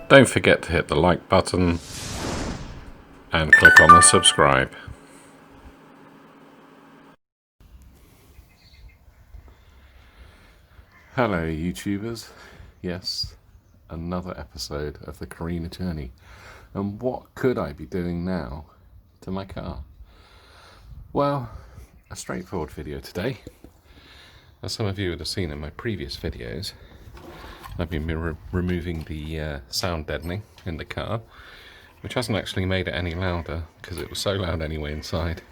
Don't forget to hit the like button and click on the subscribe. Hello YouTubers, yes, another episode of the Carina journey. And what could I be doing now to my car? Well, a straightforward video today. As some of you would have seen in my previous videos, I've been removing the sound deadening in the car, which hasn't actually made it any louder because it was so loud anyway inside.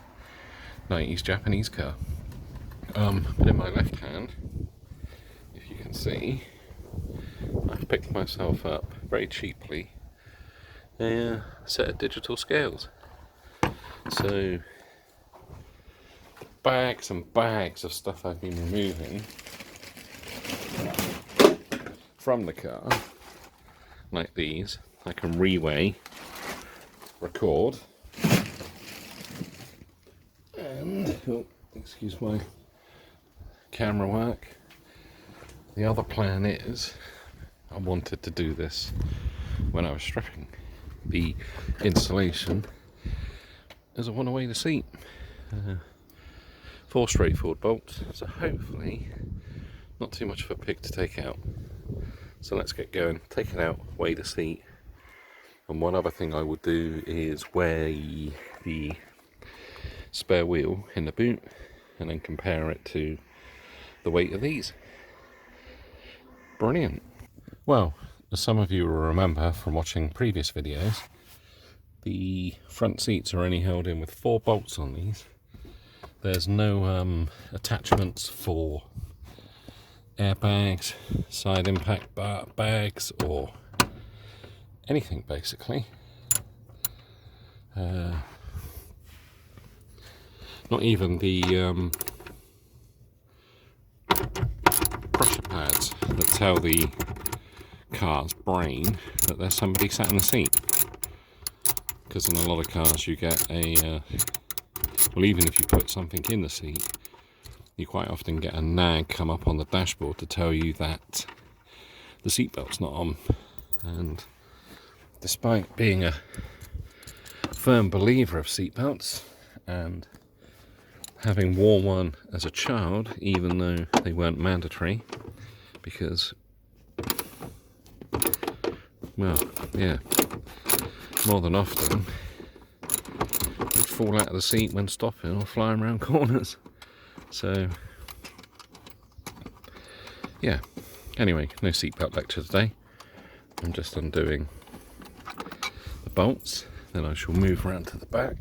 90s Japanese car. But in my left hand, if you can see, I've picked myself up very cheaply a set of digital scales. So bags and bags of stuff I've been removing from the car, like these, I can reweigh, record, and excuse my camera work. The other plan is, I wanted to do this when I was stripping the insulation, as I want to weigh the seat. 4 straightforward bolts, so hopefully not too much of a pig to take out. So let's get going, take it out, weigh the seat, and one other thing I will do is weigh the spare wheel in the boot and then compare it to the weight of these. Brilliant. Well, as some of you will remember from watching previous videos, the front seats are only held in with 4 bolts on these. There's no attachments for airbags, side impact bags, or anything basically. Not even the pressure pads that tell the car's brain that there's somebody sat in the seat. Because in a lot of cars you get a, well, even if you put something in the seat, you quite often get a nag come up on the dashboard to tell you that the seatbelt's not on. And despite being a firm believer of seatbelts and having worn one as a child, even though they weren't mandatory, because, well, yeah, more than often you'd fall out of the seat when stopping or flying around corners. So yeah, anyway, no seatbelt lecture today. I'm just undoing the bolts, then I shall move around to the back,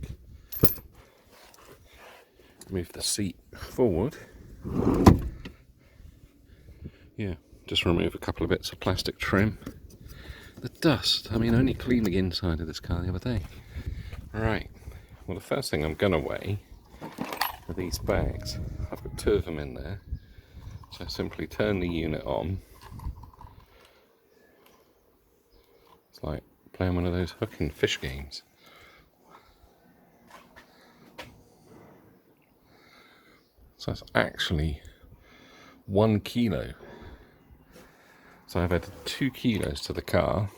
move the seat forward. Yeah, just remove a couple of bits of plastic trim. The dust, I mean, I only cleaned the inside of this car the other day. Right, well, the first thing I'm gonna weigh are these bags. I've got 2 of them in there, so I simply turn the unit on. It's like playing one of those hook and fish games. So that's actually 1 kilo. So I've added 2 kilos to the car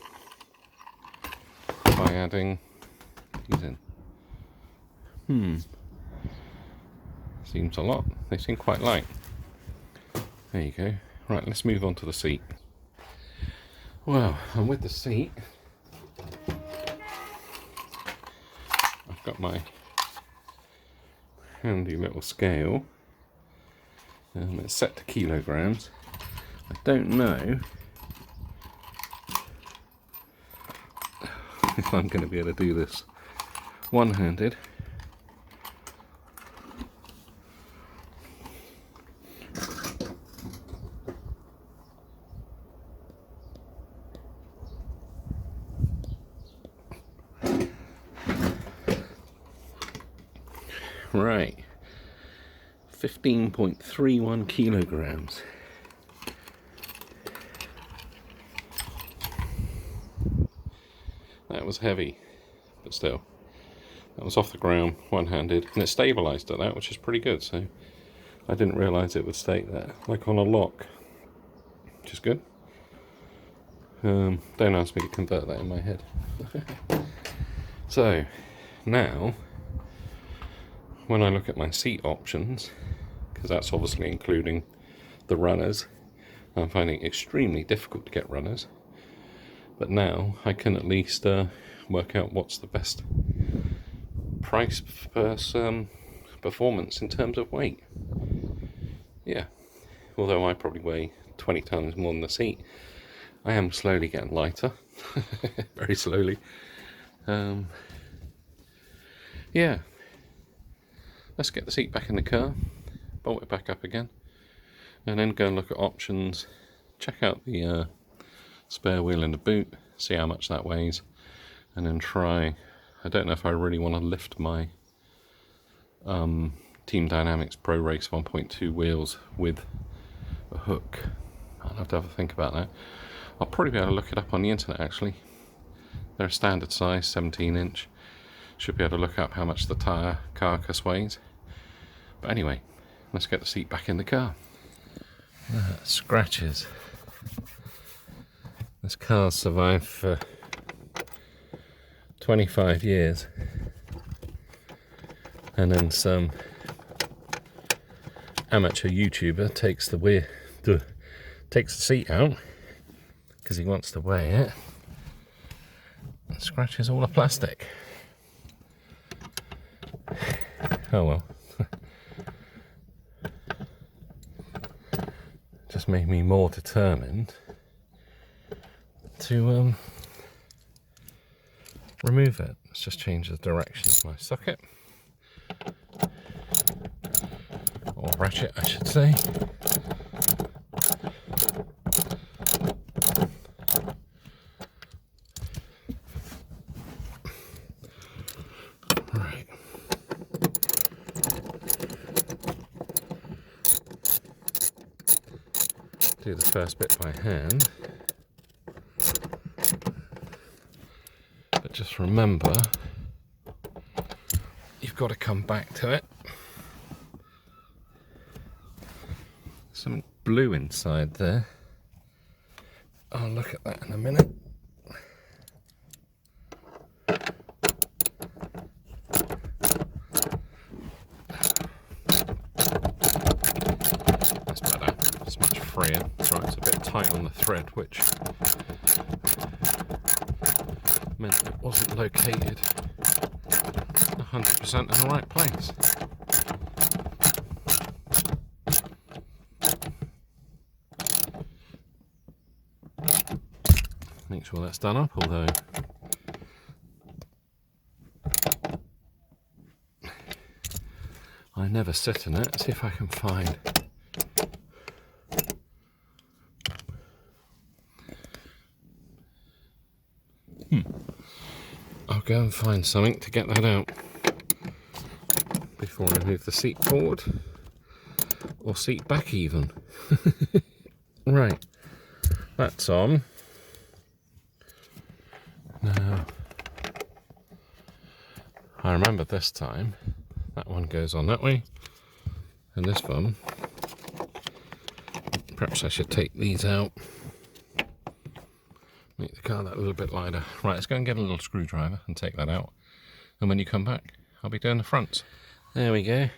by adding these in. Seems a lot. They seem quite light. There you go. Right, let's move on to the seat. Well, and with the seat, I've got my handy little scale. It's set to kilograms. I don't know if I'm going to be able to do this one-handed. Right, 15.31 kilograms. That was heavy, but still, that was off the ground, one-handed, and it stabilised at that, which is pretty good. So I didn't realise it would stay there, like on a lock, which is good. Don't ask me to convert that in my head. So, now, when I look at my seat options, because that's obviously including the runners, I'm finding it extremely difficult to get runners. But now I can at least work out what's the best price per performance in terms of weight. Yeah, although I probably weigh 20 times more than the seat, I am slowly getting lighter, very slowly. Yeah, let's get the seat back in the car, bolt it back up again, and then go and look at options, check out the spare wheel in the boot, see how much that weighs, and then try. I don't know if I really want to lift my Team Dynamics Pro Race 1.2 wheels with a hook. I'll have to have a think about that. I'll probably be able to look it up on the internet actually. They're a standard size, 17-inch. Should be able to look up how much the tyre carcass weighs. But anyway, let's get the seat back in the car. Scratches. This car's survived for 25 years. And then some amateur YouTuber takes the seat out because he wants to weigh it. And scratches all the plastic. Oh well. Just made me more determined to remove it. Let's just change the direction of my socket. Or ratchet, I should say. Right. Do the first bit by hand. But just remember, you've got to come back to it. Something blue inside there. I'll look at that in a minute. That's better. It's much freer. Right, it's a bit tight on the thread, which meant it wasn't located 100% in the right place. Make sure that's done up, although I never sit in it. See if I can find I'll go and find something to get that out before I move the seat forward or seat back even. Right, that's on. Now, I remember this time, that one goes on that way, and this one, perhaps I should take these out, make the car that little bit lighter. Right, let's go and get a little screwdriver and take that out, and when you come back, I'll be doing the fronts. There we go.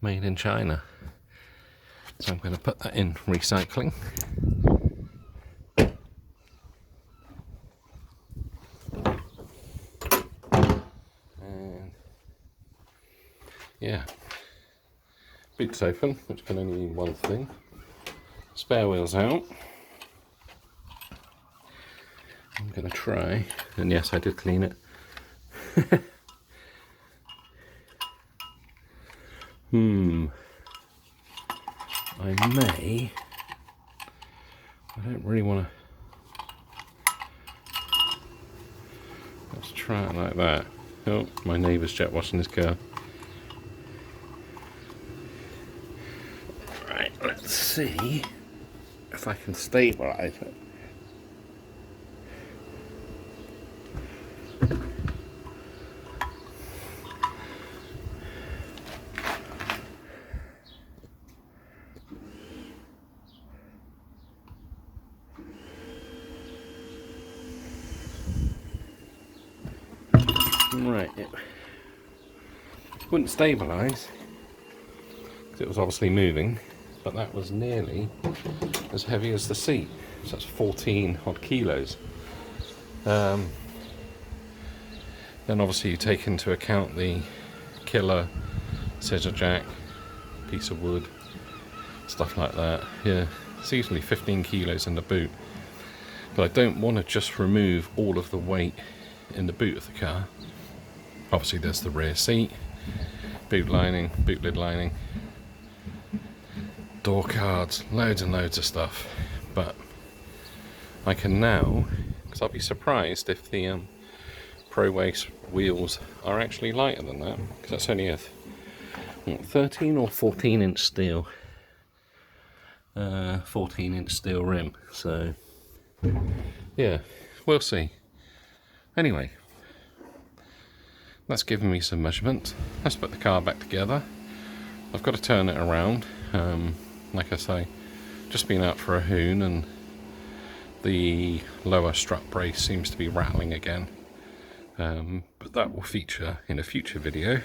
Made in China. So I'm going to put that in recycling. Yeah, boot's open, which can only mean one thing. Spare wheel's out. I'm going to try, and yes, I did clean it. I don't really want to. Let's try it like that. Oh, my neighbour's jet washing his car. Right, let's see if I can stabilise it. Right, it wouldn't stabilise because it was obviously moving, but that was nearly as heavy as the seat, so that's 14 odd kilos. Then obviously you take into account the killer, scissor jack, piece of wood, stuff like that. Yeah, it's easily 15 kilos in the boot, but I don't want to just remove all of the weight in the boot of the car. Obviously there's the rear seat, boot lining, boot lid lining, door cards, loads and loads of stuff, but I can now, because I'll be surprised if the Pro Waste wheels are actually lighter than that, because that's only a 13 or 14 inch steel 14 inch steel rim, so yeah, we'll see. Anyway, that's given me some measurements. Let's put the car back together. I've got to turn it around. Like I say, just been out for a hoon and the lower strut brace seems to be rattling again. But that will feature in a future video.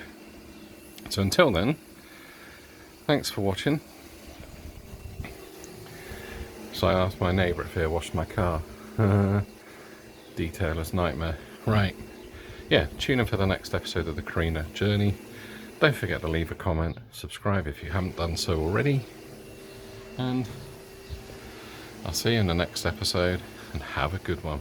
So until then, thanks for watching. So I asked my neighbour if he washed my car. Detailer's nightmare. Right. Yeah, tune in for the next episode of the Carina journey. Don't forget to leave a comment, subscribe if you haven't done so already, and I'll see you in the next episode, and have a good one.